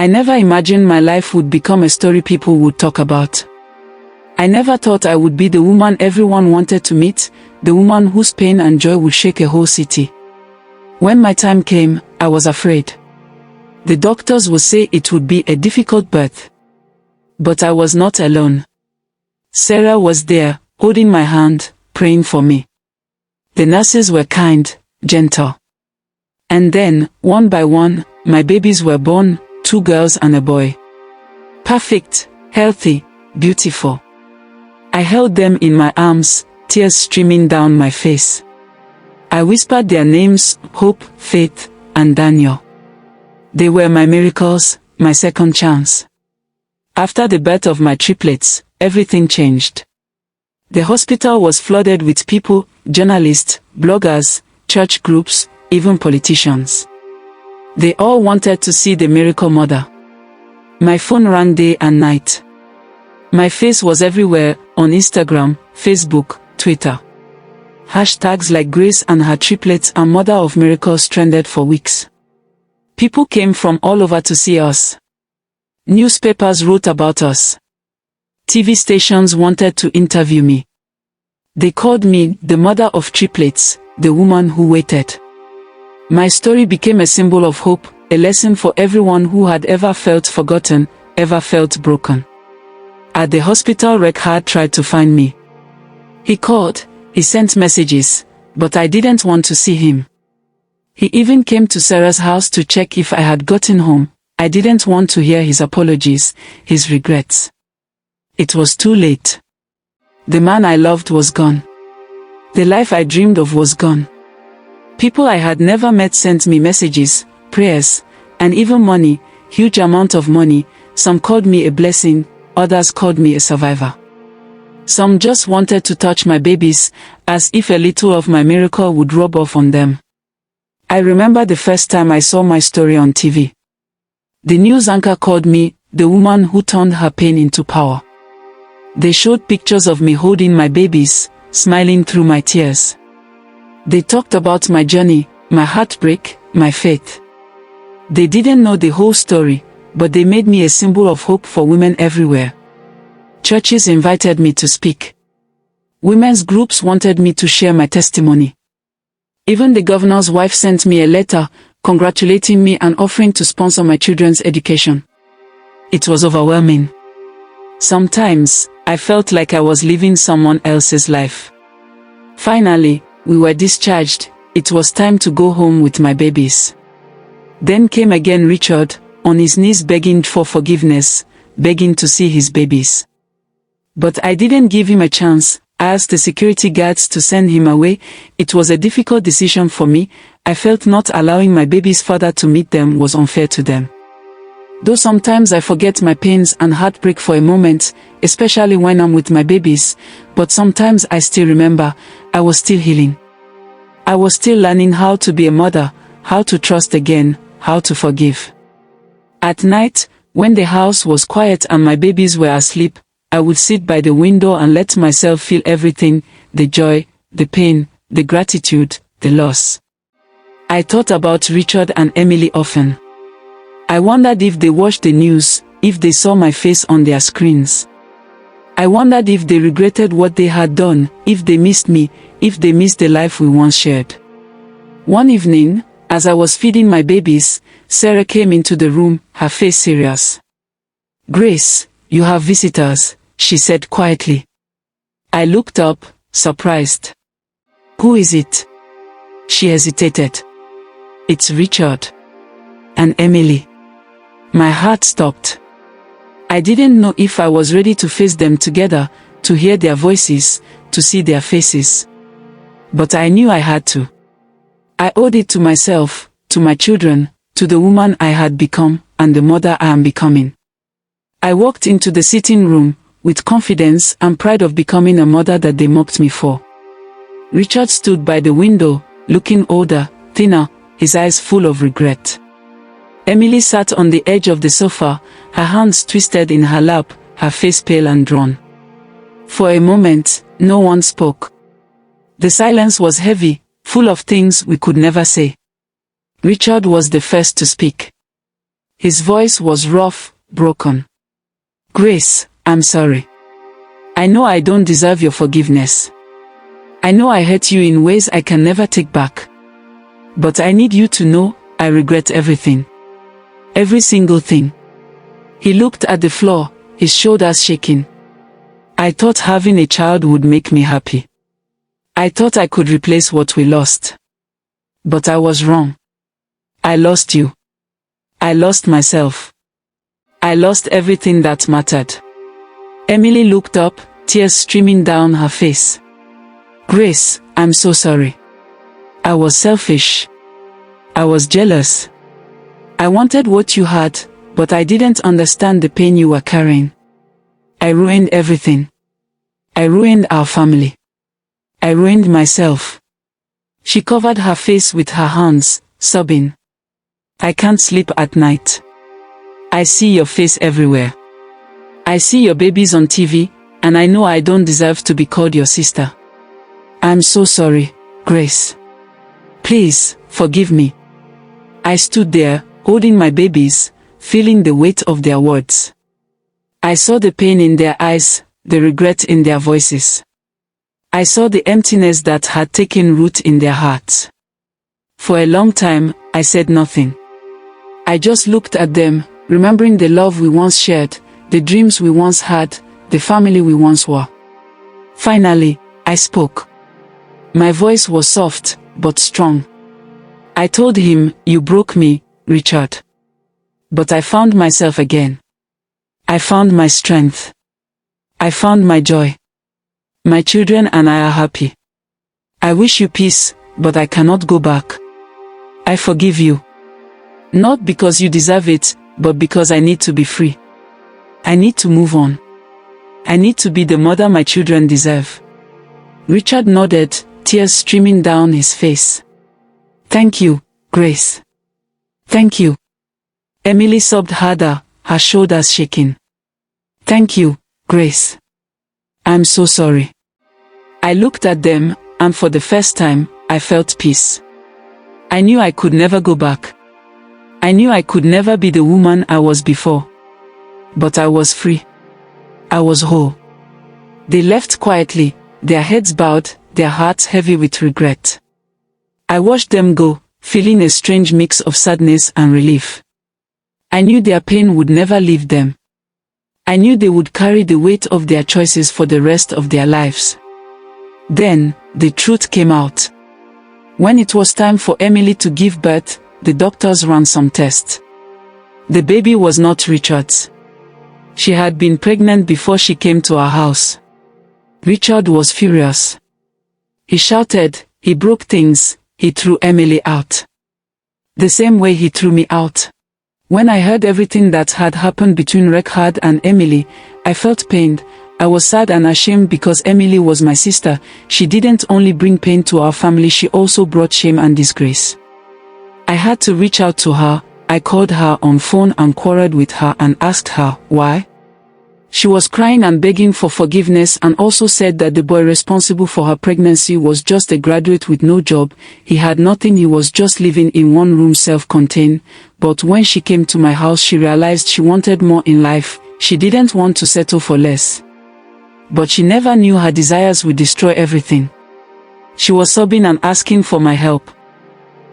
I never imagined my life would become a story people would talk about. I never thought I would be the woman everyone wanted to meet, the woman whose pain and joy would shake a whole city. When my time came, I was afraid. The doctors would say it would be a difficult birth. But I was not alone. Sarah was there, holding my hand, praying for me. The nurses were kind, gentle. And then, one by one, my babies were born, 2 girls and a boy. Perfect, healthy, beautiful. I held them in my arms, tears streaming down my face. I whispered their names, Hope, Faith, and Daniel. They were my miracles, my second chance. After the birth of my triplets, everything changed. The hospital was flooded with people, journalists, bloggers, church groups, even politicians. They all wanted to see the miracle mother. My phone rang day and night. My face was everywhere, on Instagram, Facebook, Twitter. Hashtags like Grace and her triplets and Mother of Miracles trended for weeks. People came from all over to see us. Newspapers wrote about us. TV stations wanted to interview me. They called me the mother of triplets, the woman who waited. My story became a symbol of hope, a lesson for everyone who had ever felt forgotten, ever felt broken. At the hospital, Rekha tried to find me. He called, he sent messages, but I didn't want to see him. He even came to Sarah's house to check if I had gotten home. I didn't want to hear his apologies, his regrets. It was too late. The man I loved was gone. The life I dreamed of was gone. People I had never met sent me messages, prayers, and even money, huge amount of money. Some called me a blessing, others called me a survivor. Some just wanted to touch my babies, as if a little of my miracle would rub off on them. I remember the first time I saw my story on TV. The news anchor called me, the woman who turned her pain into power. They showed pictures of me holding my babies, smiling through my tears. They talked about my journey, my heartbreak, my faith. They didn't know the whole story, but they made me a symbol of hope for women everywhere. Churches invited me to speak. Women's groups wanted me to share my testimony. Even the governor's wife sent me a letter, congratulating me and offering to sponsor my children's education. It was overwhelming. Sometimes, I felt like I was living someone else's life. Finally, we were discharged. It was time to go home with my babies. Then came again Richard, on his knees begging for forgiveness, begging to see his babies. But I didn't give him a chance. I asked the security guards to send him away. It was a difficult decision for me. I felt not allowing my baby's father to meet them was unfair to them. Though sometimes I forget my pains and heartbreak for a moment, especially when I'm with my babies, but sometimes I still remember, I was still healing. I was still learning how to be a mother, how to trust again, how to forgive. At night, when the house was quiet and my babies were asleep, I would sit by the window and let myself feel everything, the joy, the pain, the gratitude, the loss. I thought about Richard and Emily often. I wondered if they watched the news, if they saw my face on their screens. I wondered if they regretted what they had done, if they missed me, if they missed the life we once shared. One evening, as I was feeding my babies, Sarah came into the room, her face serious. "Grace, you have visitors," she said quietly. I looked up, surprised. "Who is it?" She hesitated. "It's Richard. And Emily." My heart stopped. I didn't know if I was ready to face them together, to hear their voices, to see their faces. But I knew I had to. I owed it to myself, to my children, to the woman I had become, and the mother I am becoming. I walked into the sitting room, with confidence and pride of becoming a mother that they mocked me for. Richard stood by the window, looking older, thinner, his eyes full of regret. Emily sat on the edge of the sofa, her hands twisted in her lap, her face pale and drawn. For a moment, no one spoke. The silence was heavy, full of things we could never say. Richard was the first to speak. His voice was rough, broken. Grace, I'm sorry. I know I don't deserve your forgiveness. I know I hurt you in ways I can never take back. But I need you to know, I regret everything. Every single thing. He looked at the floor, his shoulders shaking. I thought having a child would make me happy. I thought I could replace what we lost. But I was wrong. I lost you. I lost myself. I lost everything that mattered. Emily looked up, tears streaming down her face. Grace, I'm so sorry. I was selfish. I was jealous. I wanted what you had, but I didn't understand the pain you were carrying. I ruined everything. I ruined our family. I ruined myself. She covered her face with her hands, sobbing. I can't sleep at night. I see your face everywhere. I see your babies on TV, and I know I don't deserve to be called your sister. I'm so sorry, Grace. Please, forgive me. I stood there, holding my babies, feeling the weight of their words. I saw the pain in their eyes, the regret in their voices. I saw the emptiness that had taken root in their hearts. For a long time, I said nothing. I just looked at them, remembering the love we once shared, the dreams we once had, the family we once were. Finally, I spoke. My voice was soft, but strong. I told him, you broke me, Richard. But I found myself again. I found my strength. I found my joy. My children and I are happy. I wish you peace, but I cannot go back. I forgive you. Not because you deserve it, but because I need to be free. I need to move on. I need to be the mother my children deserve. Richard nodded, tears streaming down his face. Thank you, Grace. Thank you. Emily sobbed harder, her shoulders shaking. Thank you, Grace. I'm so sorry. I looked at them, and for the first time, I felt peace. I knew I could never go back. I knew I could never be the woman I was before. But I was free. I was whole. They left quietly, their heads bowed, their hearts heavy with regret. I watched them go, feeling a strange mix of sadness and relief. I knew their pain would never leave them. I knew they would carry the weight of their choices for the rest of their lives. Then, the truth came out. When it was time for Emily to give birth, the doctors ran some tests. The baby was not Richard's. She had been pregnant before she came to our house. Richard was furious. He shouted, he broke things, he threw Emily out. The same way he threw me out. When I heard everything that had happened between Richard and Emily, I felt pained. I was sad and ashamed because Emily was my sister. She didn't only bring pain to our family, she also brought shame and disgrace. I had to reach out to her. I called her on phone and quarreled with her and asked her, why? She was crying and begging for forgiveness and also said that the boy responsible for her pregnancy was just a graduate with no job, he had nothing, he was just living in one room self-contained. But when she came to my house she realized she wanted more in life, she didn't want to settle for less. But she never knew her desires would destroy everything. She was sobbing and asking for my help.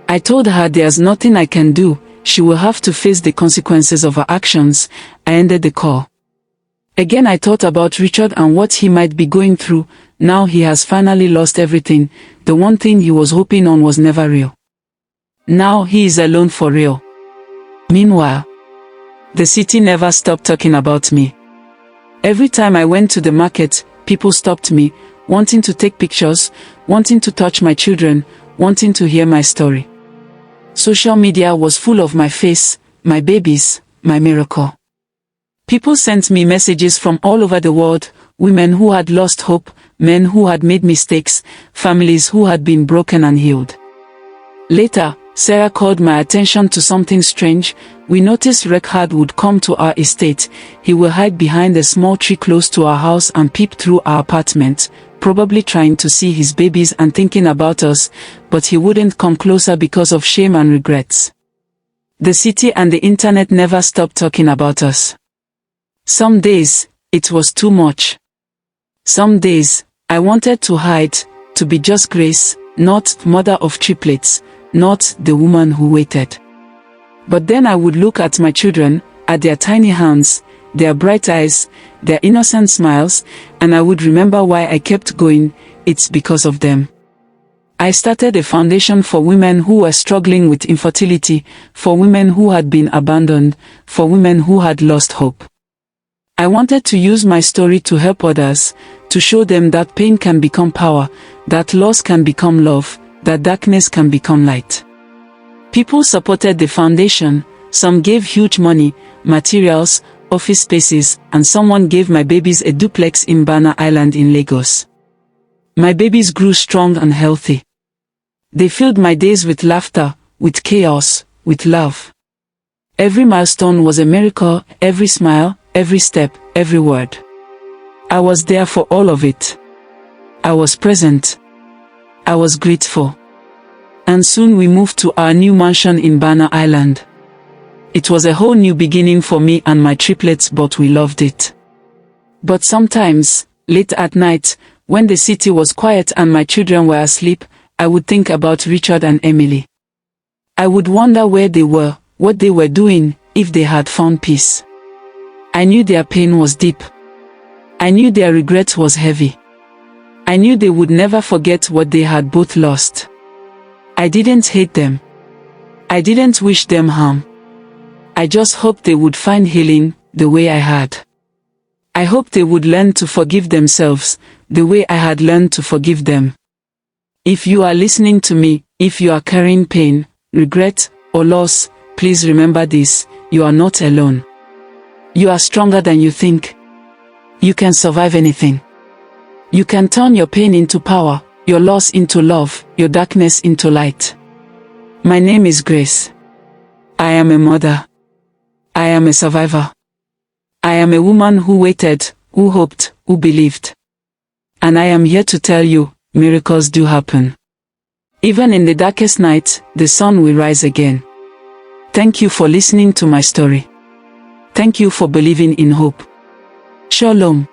I told her there's nothing I can do, she will have to face the consequences of her actions. I ended the call. Again I thought about Richard and what he might be going through. Now he has finally lost everything. The one thing he was hoping on was never real. Now he is alone for real. Meanwhile, the city never stopped talking about me. Every time I went to the market, people stopped me, wanting to take pictures, wanting to touch my children, wanting to hear my story. Social media was full of my face, my babies, my miracle. People sent me messages from all over the world, women who had lost hope, men who had made mistakes, families who had been broken and healed. Later, Sarah called my attention to something strange. We noticed Richard would come to our estate. He will hide behind a small tree close to our house and peep through our apartment, probably trying to see his babies and thinking about us, but he wouldn't come closer because of shame and regrets. The city and the internet never stopped talking about us. Some days, it was too much. Some days, I wanted to hide, to be just Grace, not mother of triplets, not the woman who waited. But then I would look at my children, at their tiny hands, their bright eyes, their innocent smiles, and I would remember why I kept going. It's because of them. I started a foundation for women who were struggling with infertility, for women who had been abandoned, for women who had lost hope. I wanted to use my story to help others, to show them that pain can become power, that loss can become love, that darkness can become light. People supported the foundation, some gave huge money, materials, office spaces, and someone gave my babies a duplex in Banana Island in Lagos. My babies grew strong and healthy. They filled my days with laughter, with chaos, with love. Every milestone was a miracle, every smile, every step, every word. I was there for all of it. I was present. I was grateful. And soon we moved to our new mansion in Banana Island. It was a whole new beginning for me and my triplets, but we loved it. But sometimes, late at night, when the city was quiet and my children were asleep, I would think about Richard and Emily. I would wonder where they were, what they were doing, if they had found peace. I knew their pain was deep. I knew their regret was heavy. I knew they would never forget what they had both lost. I didn't hate them. I didn't wish them harm. I just hoped they would find healing, the way I had. I hoped they would learn to forgive themselves, the way I had learned to forgive them. If you are listening to me, if you are carrying pain, regret, or loss, please remember this: you are not alone. You are stronger than you think. You can survive anything. You can turn your pain into power, your loss into love, your darkness into light. My name is Grace. I am a mother. I am a survivor. I am a woman who waited, who hoped, who believed. And I am here to tell you, miracles do happen. Even in the darkest night, the sun will rise again. Thank you for listening to my story. Thank you for believing in hope. Shalom.